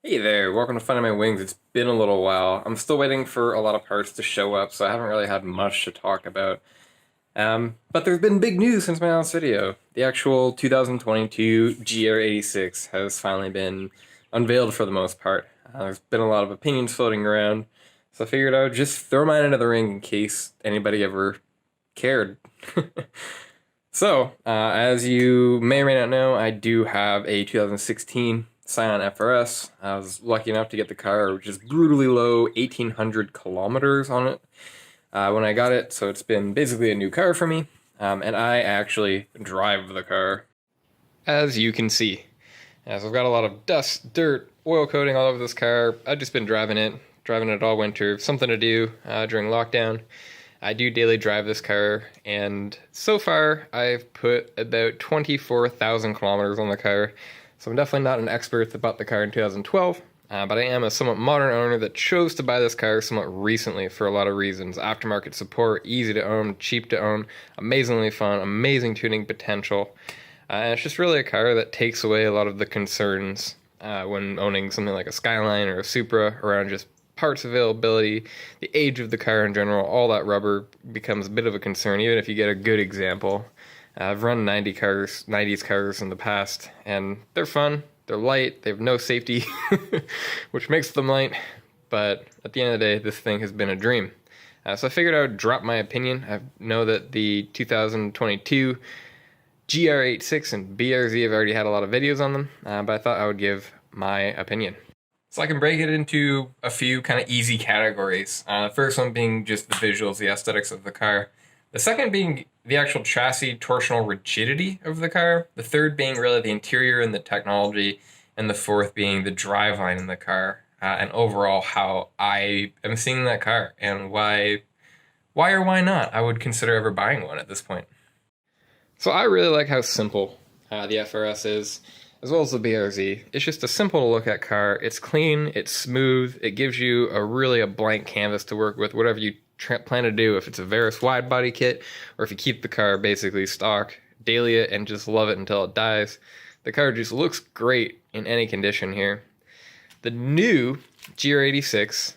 Hey there, welcome to Finding My Wings. It's been a little while. I'm still waiting for a lot of parts to show up, so I haven't really had much to talk about. But there's been big news since my last video. The actual 2022 GR86 has finally been unveiled for the most part. There's been a lot of opinions floating around, so I figured I would just throw mine into the ring in case anybody ever cared. As you may or may not know, I do have a 2016 Scion FR-S. I was lucky enough to get the car, which is brutally low, 1,800 kilometers on it when I got it, so it's been basically a new car for me, and I actually drive the car, as you can see. So I've got a lot of dust, dirt, oil coating all over this car. I've just been driving it all winter, something to do during lockdown. I do daily drive this car, and so far I've put about 24,000 kilometers on the car, so I'm definitely not an expert that bought the car in 2012, but I am a somewhat modern owner that chose to buy this car somewhat recently for a lot of reasons. Aftermarket support, easy to own, cheap to own, amazingly fun, amazing tuning potential, and it's just really a car that takes away a lot of the concerns when owning something like a Skyline or a Supra around just parts availability, the age of the car in general. All that rubber becomes a bit of a concern, even if you get a good example. I've run 90s cars in the past, and they're fun, they're light, they have no safety, which makes them light, but at the end of the day, this thing has been a dream. So I figured I would drop my opinion. I know that the 2022 GR86 and BRZ have already had a lot of videos on them, but I thought I would give my opinion. So I can break it into a few kind of easy categories. The first one being just the visuals, the aesthetics of the car. The second being the actual chassis torsional rigidity of the car. The third being really the interior and the technology. And the fourth being the driveline in the car. And overall how I am seeing that car and why or why not I would consider ever buying one at this point. So I really like how simple the FR-S is, as well as the BRZ. It's just a simple to look at car. It's clean, it's smooth, it gives you a blank canvas to work with, whatever you plan to do, if it's a Verus wide body kit, or if you keep the car basically stock, daily it, and just love it until it dies. The car just looks great in any condition here. The new GR86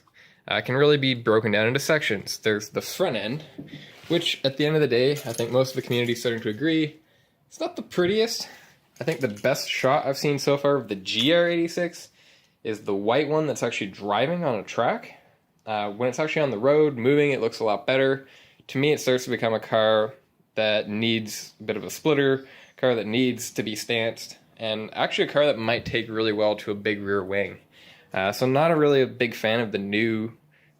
can really be broken down into sections. There's the front end, which at the end of the day, I think most of the community is starting to agree, it's not the prettiest. I think the best shot I've seen so far of the GR86 is the white one that's actually driving on a track. When it's actually on the road, moving, it looks a lot better. To me, it starts to become a car that needs a bit of a splitter, a car that needs to be stanced, and actually a car that might take really well to a big rear wing. So I'm not really a big fan of the new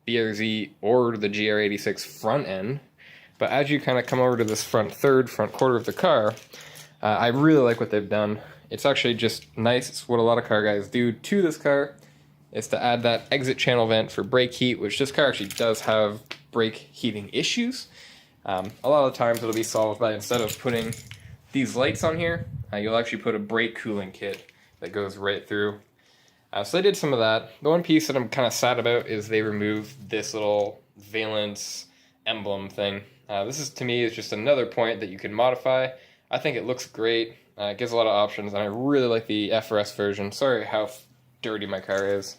BRZ or the GR86 front end, but as you kind of come over to this front quarter of the car, I really like what they've done. It's actually just nice. It's what a lot of car guys do to this car, is to add that exit channel vent for brake heat, which this car actually does have brake heating issues. A lot of the times it'll be solved by, instead of putting these lights on here, you'll actually put a brake cooling kit that goes right through. So they did some of that. The one piece that I'm kind of sad about is they removed this little valence emblem thing. This is, to me, is just another point that you can modify. I think it looks great. It gives a lot of options, and I really like the FR-S version. Sorry how dirty my car is.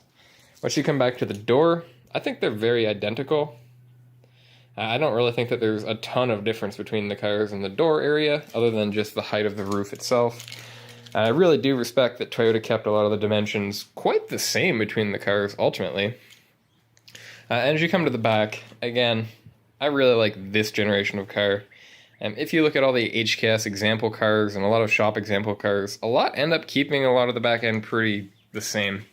Once you come back to the door, I think they're very identical. I don't really think that there's a ton of difference between the cars in the door area, other than just the height of the roof itself. I really do respect that Toyota kept a lot of the dimensions quite the same between the cars, ultimately. And as you come to the back, again, I really like this generation of car. If you look at all the HKS example cars and a lot of shop example cars, a lot end up keeping a lot of the back end pretty the same.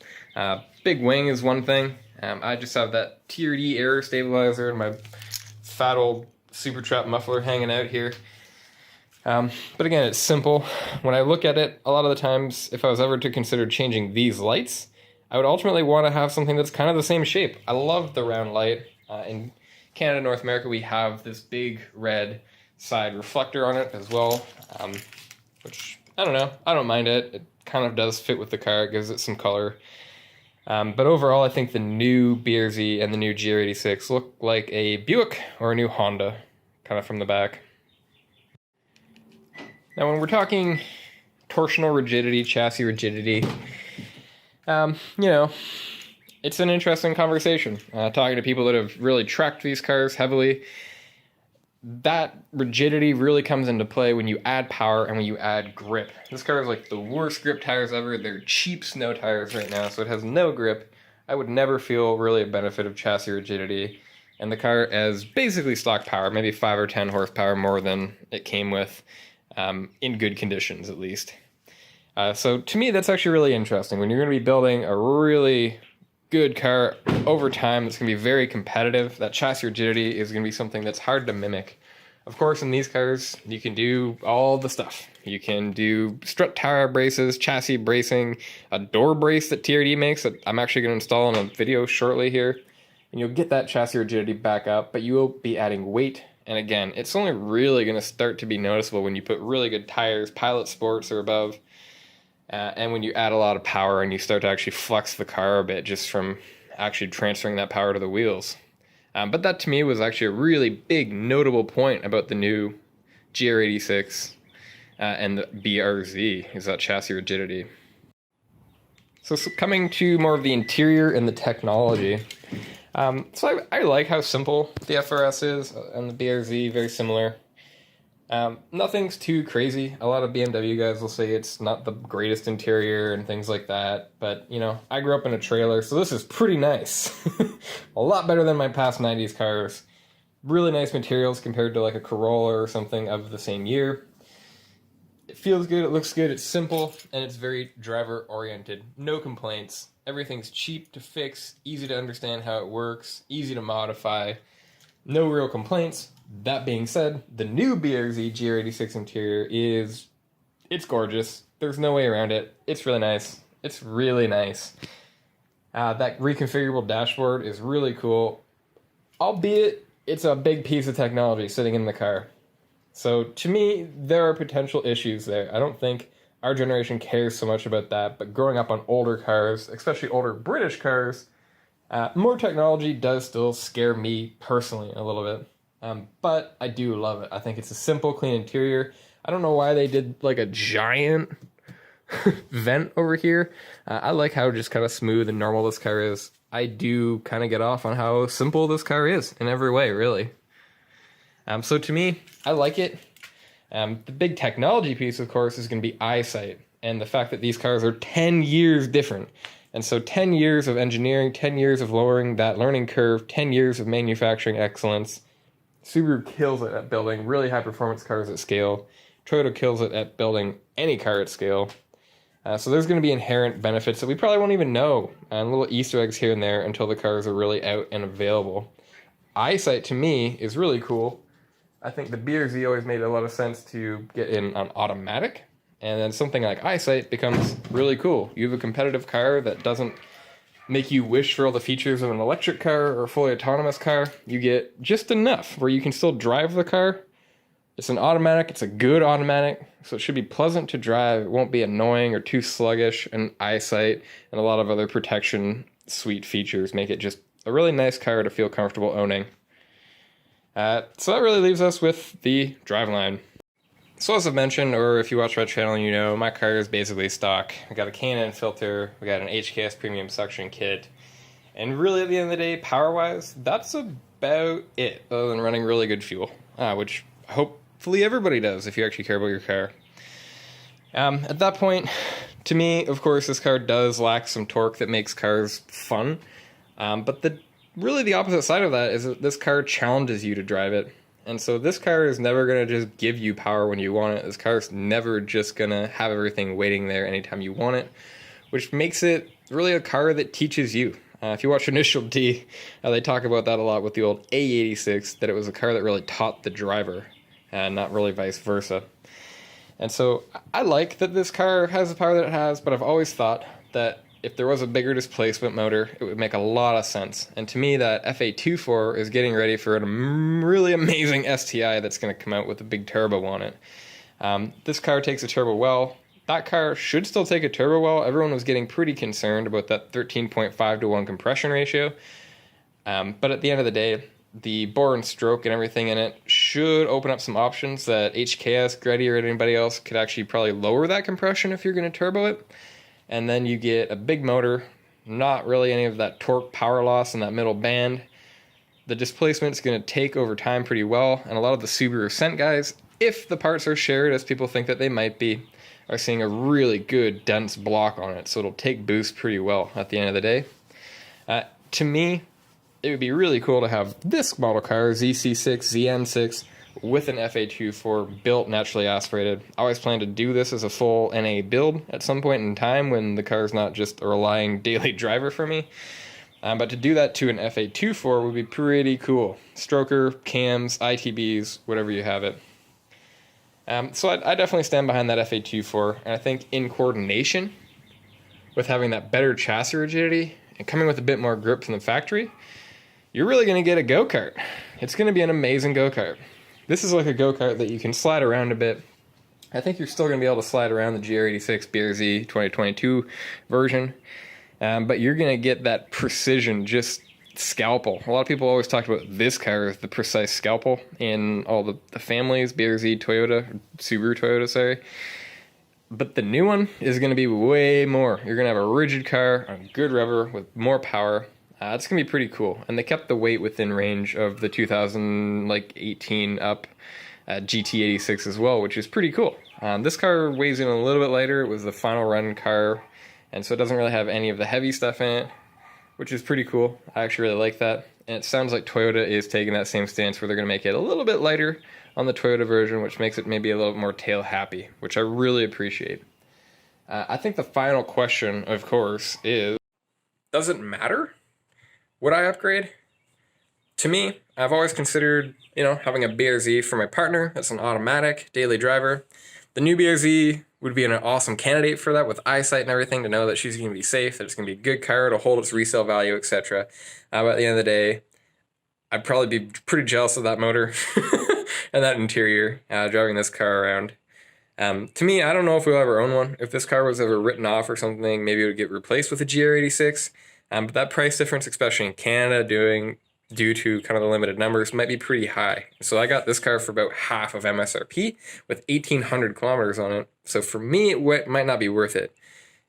Big wing is one thing. I just have that TRD Aero stabilizer and my fat old SuperTrapp muffler hanging out here. But again, it's simple. When I look at it, a lot of the times, if I was ever to consider changing these lights, I would ultimately want to have something that's kind of the same shape. I love the round light. In Canada, North America, we have this big red side reflector on it as well, which, I don't know, I don't mind it. It kind of does fit with the car, it gives it some color. But overall, I think the new BRZ and the new GR86 look like a Buick or a new Honda, kind of from the back. Now, when we're talking torsional rigidity, chassis rigidity, You know, it's an interesting conversation. Talking to people that have really tracked these cars heavily, that rigidity really comes into play when you add power and when you add grip. This car is like the worst grip tires ever. They're cheap snow tires right now, so it has no grip. I would never feel really a benefit of chassis rigidity. And the car has basically stock power, maybe 5 or 10 horsepower more than it came with, in good conditions at least. So to me, that's actually really interesting. When you're going to be building a really good car over time that's going to be very competitive, that chassis rigidity is going to be something that's hard to mimic. Of course, in these cars, you can do all the stuff. You can do strut tire braces, chassis bracing, a door brace that TRD makes that I'm actually going to install in a video shortly here. And you'll get that chassis rigidity back up, but you will be adding weight. And again, it's only really going to start to be noticeable when you put really good tires, Pilot Sports or above, and when you add a lot of power and you start to actually flex the car a bit just from actually transferring that power to the wheels. But that to me was actually a really big notable point about the new GR86 and the BRZ, is that chassis rigidity. So coming to more of the interior and the technology. So I like how simple the FR-S is and the BRZ, very similar. Nothing's too crazy. A lot of BMW guys will say it's not the greatest interior and things like that, but you know, I grew up in a trailer, so this is pretty nice. A lot better than my past 90s cars. Really nice materials compared to like a Corolla or something of the same year. It feels good, it looks good, it's simple, and it's very driver oriented. No complaints. Everything's cheap to fix, easy to understand how it works, easy to modify. No real complaints. That being said, the new BRZ GR86 interior it's gorgeous. There's no way around it. It's really nice. It's really nice. That reconfigurable dashboard is really cool, albeit it's a big piece of technology sitting in the car. So to me, there are potential issues there. I don't think our generation cares so much about that, but growing up on older cars, especially older British cars, more technology does still scare me personally a little bit. But I do love it. I think it's a simple, clean interior. I don't know why they did like a giant vent over here. I like how just kind of smooth and normal this car is. I do kind of get off on how simple this car is in every way, really. So to me, I like it. The big technology piece, of course, is going to be eyesight. And the fact that these cars are 10 years different. And so 10 years of engineering, 10 years of lowering that learning curve, 10 years of manufacturing excellence. Subaru kills it at building really high performance cars at scale. Toyota kills it at building any car at scale. So there's going to be inherent benefits that we probably won't even know, and little Easter eggs here and there until the cars are really out and available. Eyesight to me is really cool. I think the BRZ always made a lot of sense to get in on automatic, and then something like eyesight becomes really cool. You have a competitive car that doesn't make you wish for all the features of an electric car or a fully autonomous car. You get just enough where you can still drive the car. It's an automatic, it's a good automatic, so it should be pleasant to drive. It won't be annoying or too sluggish, and eyesight and a lot of other protection suite features make it just a really nice car to feel comfortable owning. So that really leaves us with the Driveline. So as I've mentioned, or if you watch my channel, you know, my car is basically stock. We got a K&N filter, we got an HKS Premium Suction Kit, and really at the end of the day, power-wise, that's about it, other than running really good fuel, which hopefully everybody does if you actually care about your car. At that point, to me, of course, this car does lack some torque that makes cars fun, but really the opposite side of that is that this car challenges you to drive it. And so this car is never going to just give you power when you want it. This car is never just going to have everything waiting there anytime you want it, which makes it really a car that teaches you. If you watch Initial D, they talk about that a lot with the old A86, that it was a car that really taught the driver, and not really vice versa. And so I like that this car has the power that it has, but I've always thought that if there was a bigger displacement motor, it would make a lot of sense. And to me, that FA24 is getting ready for a really amazing STI that's going to come out with a big turbo on it. This car takes a turbo well. That car should still take a turbo well. Everyone was getting pretty concerned about that 13.5 to 1 compression ratio. But at the end of the day, the bore and stroke and everything in it should open up some options that HKS, Greddy, or anybody else could actually probably lower that compression if you're going to turbo it. and then you get a big motor, not really any of that torque power loss in that middle band. The displacement's going to take over time pretty well, and a lot of the Subaru scent guys, if the parts are shared as people think that they might be, are seeing a really good dense block on it, so it'll take boost pretty well at the end of the day. To me, it would be really cool to have this model car, ZC6, ZN6, with an FA24 built naturally aspirated. I always plan to do this as a full NA build at some point in time when the car's not just a relying daily driver for me. But to do that to an FA24 would be pretty cool. Stroker, cams, ITBs, whatever you have it. So I definitely stand behind that FA24, and I think in coordination with having that better chassis rigidity and coming with a bit more grip from the factory, you're really going to get a go-kart. It's going to be an amazing go-kart. This is like a go-kart that you can slide around a bit. I think you're still going to be able to slide around the GR86 BRZ 2022 version, but you're going to get that precision, just scalpel. A lot of people always talk about this car as the precise scalpel in all the families, BRZ, Toyota, Subaru Toyota, sorry. But the new one is going to be way more. You're going to have a rigid car, a good revver with more power. It's going to be pretty cool. And they kept the weight within range of the 2018 up GT86 as well, which is pretty cool. This car weighs in a little bit lighter. It was the final run car, and so it doesn't really have any of the heavy stuff in it, which is pretty cool. I actually really like that. And it sounds like Toyota is taking that same stance where they're going to make it a little bit lighter on the Toyota version, which makes it maybe a little more tail happy, which I really appreciate. I think the final question, of course, is, does it matter? Would I upgrade? To me, I've always considered, having a BRZ for my partner. That's an automatic daily driver. The new BRZ would be an awesome candidate for that, with eyesight and everything, to know that she's going to be safe, that it's going to be a good car to hold its resale value, etc. But at the end of the day, I'd probably be pretty jealous of that motor and that interior, driving this car around. To me, I don't know if we'll ever own one. If this car was ever written off or something, maybe it would get replaced with a GR86. But that price difference, especially in Canada, due to kind of the limited numbers, might be pretty high. So I got this car for about half of MSRP with 1,800 kilometers on it. So for me, it might not be worth it.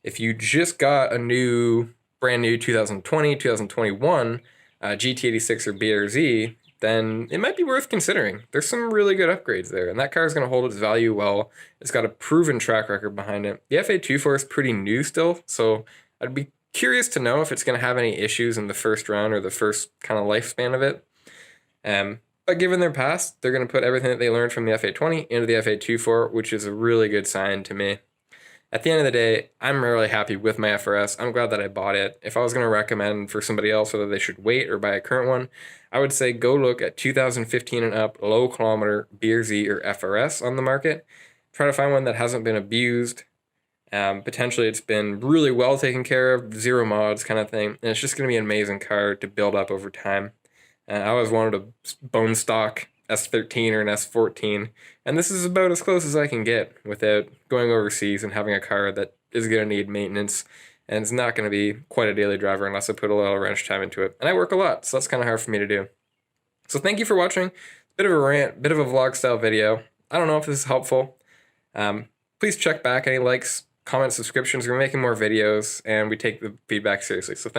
If you just got a brand new 2020, 2021 GT86 or BRZ, then it might be worth considering. There's some really good upgrades there, and that car is going to hold its value well. It's got a proven track record behind it. The FA24 is pretty new still, so I'd be curious to know if it's going to have any issues in the first run or the first kind of lifespan of it. But given their past, they're going to put everything that they learned from the FA20 into the FA24, which is a really good sign to me. At the end of the day, I'm really happy with my FR-S. I'm glad that I bought it. If I was going to recommend for somebody else whether they should wait or buy a current one, I would say go look at 2015 and up low kilometer BRZ or FR-S on the market. Try to find one that hasn't been abused. Potentially it's been really well taken care of, zero mods kind of thing, and it's just going to be an amazing car to build up over time. I always wanted a bone stock S13 or an S14, and this is about as close as I can get without going overseas and having a car that is going to need maintenance, and it's not going to be quite a daily driver unless I put a lot of wrench time into it. And I work a lot, so that's kind of hard for me to do. So thank you for watching. Bit of a rant, bit of a vlog style video. I don't know if this is helpful. Please check back any likes, comments, subscriptions. We're making more videos, and we take the feedback seriously. So